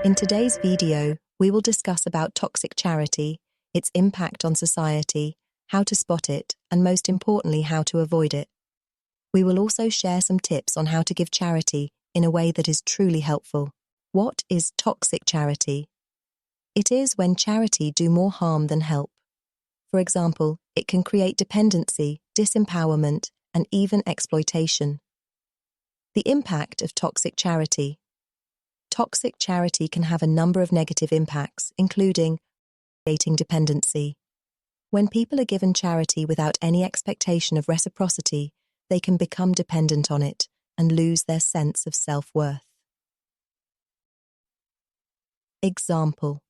In today's video, we will discuss about toxic charity, its impact on society, how to spot it, and most importantly, how to avoid it. We will also share some tips on how to give charity in a way that is truly helpful. What is toxic charity? It is when charity do more harm than help. For example, it can create dependency, disempowerment, and even exploitation. The impact of toxic charity. Toxic charity can have a number of negative impacts, including creating dependency. When people are given charity without any expectation of reciprocity, they can become dependent on it and lose their sense of self-worth. Example: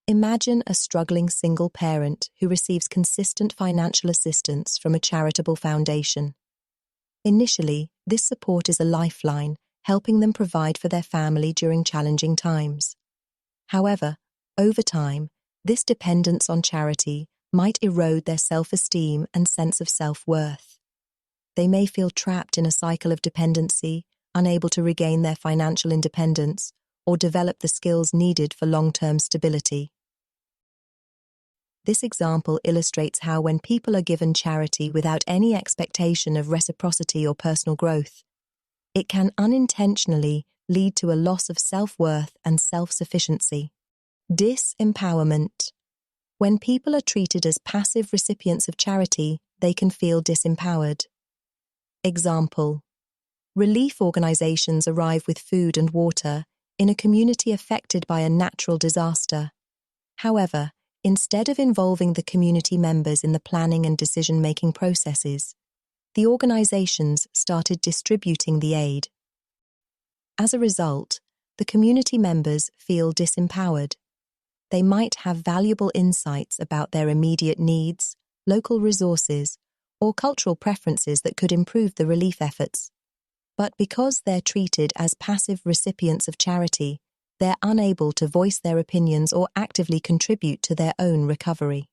imagine a struggling single parent who receives consistent financial assistance from a charitable foundation. Initially, this support is a lifeline, helping them provide for their family during challenging times. However, over time, this dependence on charity might erode their self-esteem and sense of self-worth. They may feel trapped in a cycle of dependency, unable to regain their financial independence, or develop the skills needed for long-term stability. This example illustrates how when people are given charity without any expectation of reciprocity or personal growth, it can unintentionally lead to a loss of self-worth and self-sufficiency. Disempowerment. When people are treated as passive recipients of charity, they can feel disempowered. Example: relief organizations arrive with food and water in a community affected by a natural disaster. However, instead of involving the community members in the planning and decision-making processes, the organizations started distributing the aid. As a result, the community members feel disempowered. They might have valuable insights about their immediate needs, local resources, or cultural preferences that could improve the relief efforts. But because they're treated as passive recipients of charity, they're unable to voice their opinions or actively contribute to their own recovery.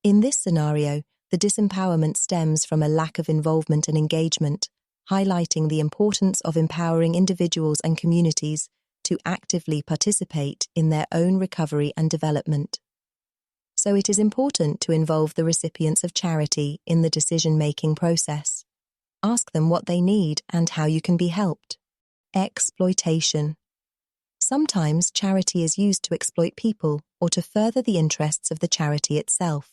In this scenario, the disempowerment stems from a lack of involvement and engagement, highlighting the importance of empowering individuals and communities to actively participate in their own recovery and development. So it is important to involve the recipients of charity in the decision-making process. Ask them what they need and how you can be helped. Exploitation. Sometimes charity is used to exploit people or to further the interests of the charity itself.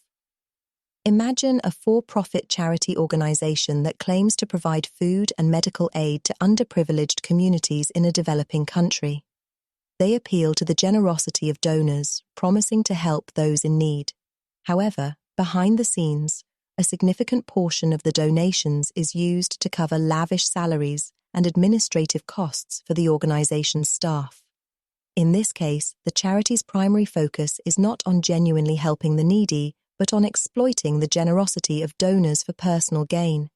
Imagine a for-profit charity organization that claims to provide food and medical aid to underprivileged communities in a developing country. They appeal to the generosity of donors, promising to help those in need. However, behind the scenes, a significant portion of the donations is used to cover lavish salaries and administrative costs for the organization's staff. In this case, the charity's primary focus is not on genuinely helping the needy, but on exploiting the generosity of donors for personal gain.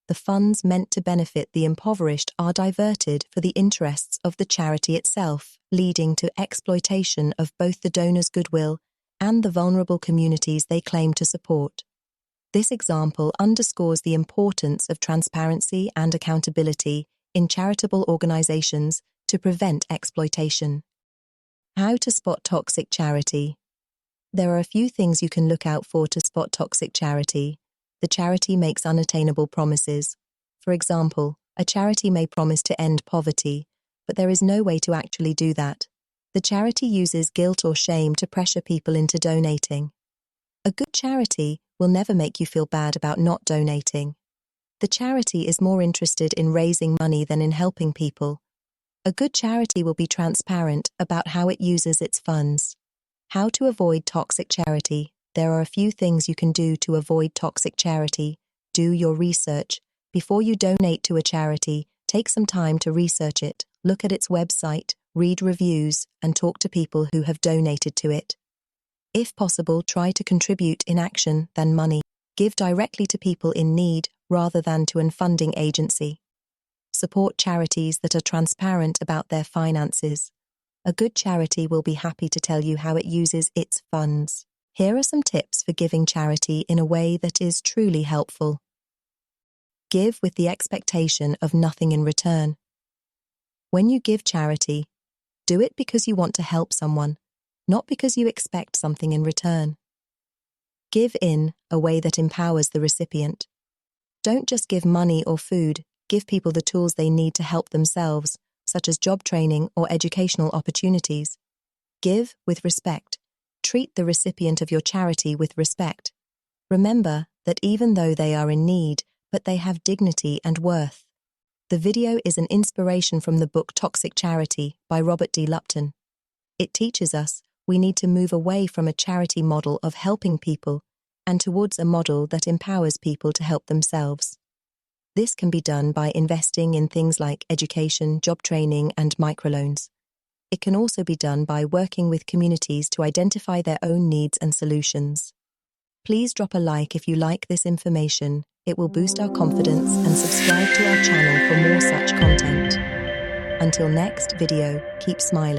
The funds meant to benefit the impoverished are diverted for the interests of the charity itself, leading to exploitation of both the donors' goodwill and the vulnerable communities they claim to support. This example underscores the importance of transparency and accountability in charitable organizations to prevent exploitation. How to spot toxic charity. There are a few things you can look out for to spot toxic charity. The charity makes unattainable promises. For example, a charity may promise to end poverty, but there is no way to actually do that. The charity uses guilt or shame to pressure people into donating. A good charity will never make you feel bad about not donating. The charity is more interested in raising money than in helping people. A good charity will be transparent about how it uses its funds. How to avoid toxic charity. There are a few things you can do to avoid toxic charity. Do your research. Before you donate to a charity, take some time to research it, look at its website, read reviews, and talk to people who have donated to it. If possible, try to contribute in action than money. Give directly to people in need rather than to a funding agency. Support charities that are transparent about their finances. A good charity will be happy to tell you how it uses its funds. Here are some tips for giving charity in a way that is truly helpful. Give with the expectation of nothing in return. When you give charity, Do it because you want to help someone, not because you expect something in return. Give in a way that empowers the recipient. Don't just give money or food, give people the tools they need to help themselves, such as job training or educational opportunities. Give with respect. Treat the recipient of your charity with respect. Remember that even though they are in need, but they have dignity and worth. The video is an inspiration from the book Toxic Charity by Robert D. Lupton. It teaches us we need to move away from a charity model of helping people and towards a model that empowers people to help themselves. This can be done by investing in things like education, job training, and microloans. It can also be done by working with communities to identify their own needs and solutions. Please drop a like if you like this information. It will boost our confidence, and subscribe to our channel for more such content. Until next video, keep smiling.